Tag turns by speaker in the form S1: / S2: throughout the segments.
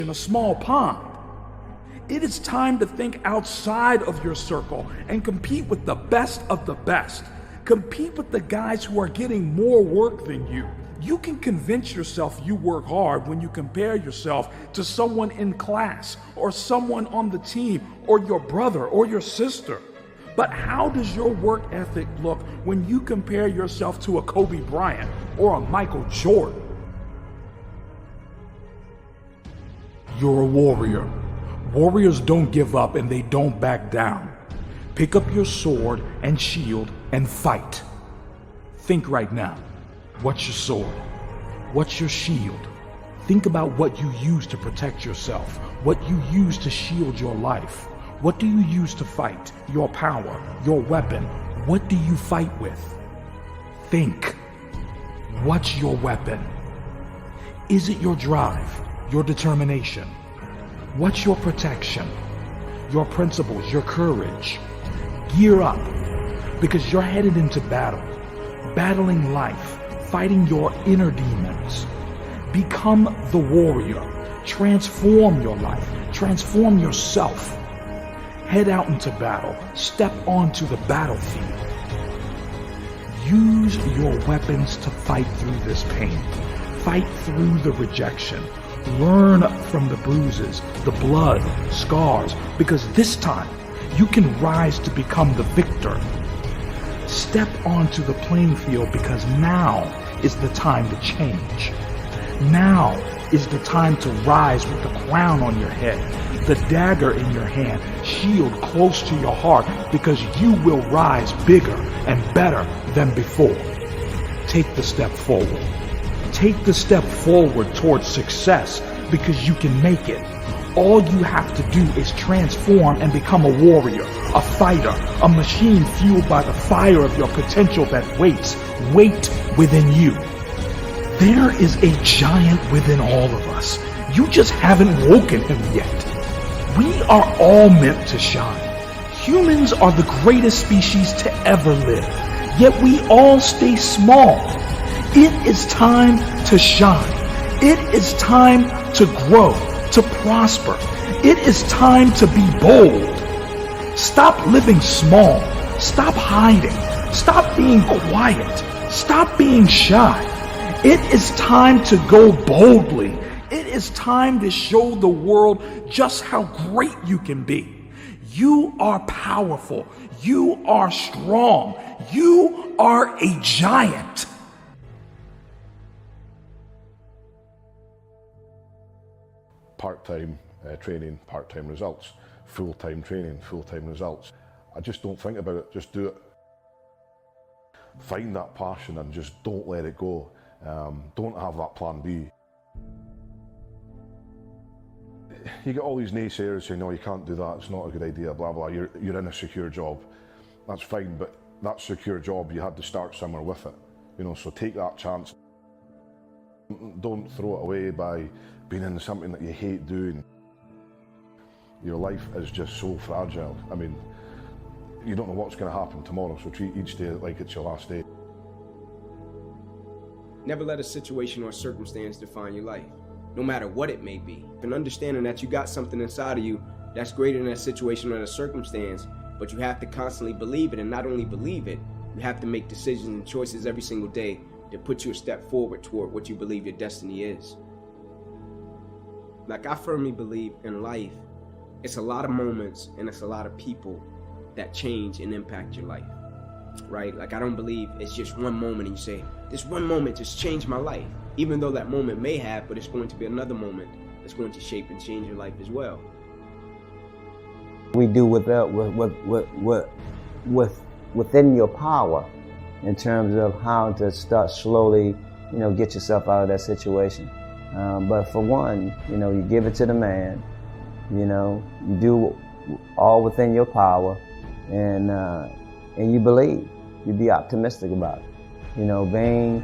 S1: in a small pond. It is time to think outside of your circle and compete with the best of the best. Compete with the guys who are getting more work than you. You can convince yourself you work hard when you compare yourself to someone in class or someone on the team or your brother or your sister. But how does your work ethic look when you compare yourself to a Kobe Bryant or a Michael Jordan? You're a warrior. Warriors don't give up and they don't back down. Pick up your sword and shield and fight. Think right now. What's your sword? What's your shield? Think about what you use to protect yourself, what you use to shield your life. What do you use to fight? Your power, your weapon. What do you fight with? Think. What's your weapon? Is it your drive, your determination? What's your protection? Your principles, your courage? Gear up, because you're headed into battle, battling life, fighting your inner demons. Become the warrior. Transform your life. Transform yourself. Head out into battle. Step onto the battlefield. Use your weapons to fight through this pain. Fight through the rejection. Learn from the bruises, the blood, scars, because this time you can rise to become the victor. Step onto the playing field because now is the time to change. Now is the time to rise with the crown on your head, the dagger in your hand, shield close to your heart, because you will rise bigger and better than before. Take the step forward. Take the step forward towards success, because you can make it. All you have to do is transform and become a warrior, a fighter, a machine fueled by the fire of your potential that waits within you. There is a giant within all of us. You just haven't woken him yet. We are all meant to shine. Humans are the greatest species to ever live, yet we all stay small. It is time to shine. It is time to grow, to prosper. It is time to be bold. Stop living small. Stop hiding. Stop being quiet. Stop being shy. It is time to go boldly. It is time to show the world just how great you can be. You are powerful. You are strong. You are a giant.
S2: Part-time training, part-time results. Full-time training, full-time results. I just don't think about it, just do it. Find that passion and just don't let it go. Don't have that plan B. You get all these naysayers saying, no, you can't do that, it's not a good idea, blah, blah, you're in a secure job. That's fine, but that secure job, you had to start somewhere with it. You know, so take that chance. Don't throw it away by being in something that you hate doing. Your life is just so fragile. I mean, you don't know what's going to happen tomorrow, so treat each day like it's your last day.
S3: Never let a situation or a circumstance define your life, no matter what it may be. And understanding that you got something inside of you that's greater than that situation or that circumstance, but you have to constantly believe it, and not only believe it, you have to make decisions and choices every single day to put you a step forward toward what you believe your destiny is. Like, I firmly believe in life, it's a lot of moments and it's a lot of people that change and impact your life, right? Like, I don't believe it's just one moment and you say, this one moment just changed my life. Even though that moment may have, but it's going to be another moment that's going to shape and change your life as well.
S4: We do within your power in terms of how to start slowly, get yourself out of that situation. But for one, you give it to the man, you do all within your power, and you believe, you be optimistic about it. Being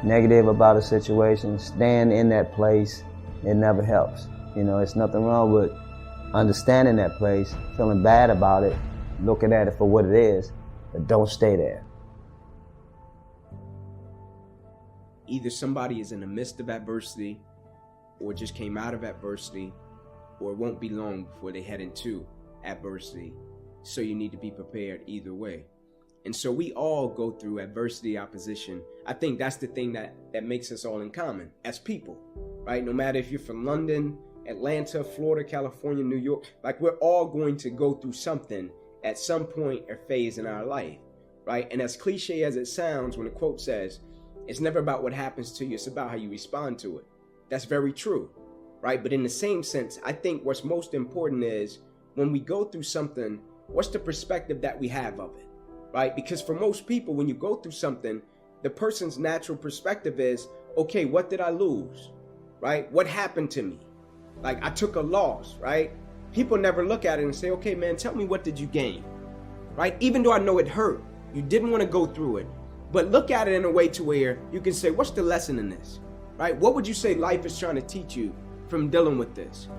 S4: negative about a situation, stand in that place, it never helps. It's nothing wrong with understanding that place, feeling bad about it, looking at it for what it is, but don't stay there.
S3: Either somebody is in the midst of adversity or just came out of adversity, or it won't be long before they head into adversity. So you need to be prepared either way. And so we all go through adversity, opposition. I think that's the thing that makes us all in common as people, right? No matter if you're from London, Atlanta, Florida, California, New York, like we're all going to go through something at some point or phase in our life, right? And as cliche as it sounds, when the quote says, it's never about what happens to you, it's about how you respond to it. That's very true, right? But in the same sense, I think what's most important is when we go through something, what's the perspective that we have of it, right? Because for most people, when you go through something, the person's natural perspective is, okay, what did I lose, right? What happened to me? Like I took a loss, right? People never look at it and say, okay, man, tell me what did you gain, right? Even though I know it hurt, you didn't want to go through it, but look at it in a way to where you can say, what's the lesson in this, right? What would you say life is trying to teach you from dealing with this?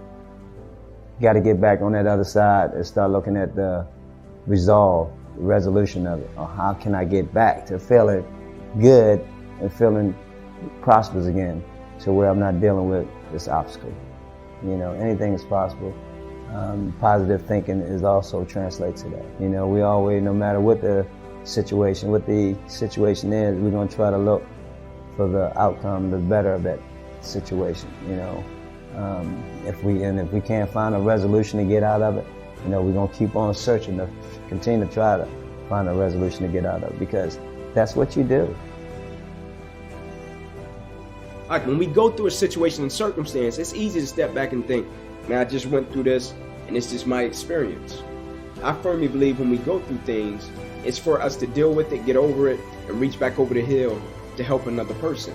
S4: You got to get back on that other side and start looking at the resolve, the resolution of it. Or how can I get back to feeling good and feeling prosperous again to where I'm not dealing with this obstacle. You know, anything is possible. Positive thinking is also translates to that. You know, we always, no matter what the situation is, we're going to try to look for the outcome, the better of that situation, you know. If we can't find a resolution to get out of it, you know, we're going to keep on searching to continue to try to find a resolution to get out of it, because that's what you do.
S3: Like when we go through a situation and circumstance, it's easy to step back and think, man, I just went through this and it's just my experience. I firmly believe when we go through things, it's for us to deal with it, get over it, and reach back over the hill to help another person.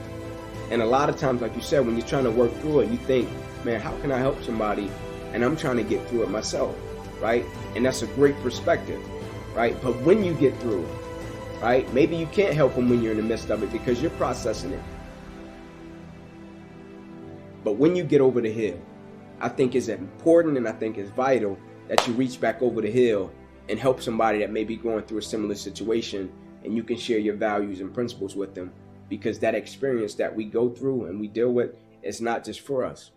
S3: And a lot of times, like you said, when you're trying to work through it, you think, man, how can I help somebody? And I'm trying to get through it myself, right? And that's a great perspective, right? But when you get through it, right, maybe you can't help them when you're in the midst of it because you're processing it. But when you get over the hill, I think it's important and I think it's vital that you reach back over the hill and help somebody that may be going through a similar situation, and you can share your values and principles with them, because that experience that we go through and we deal with is not just for us.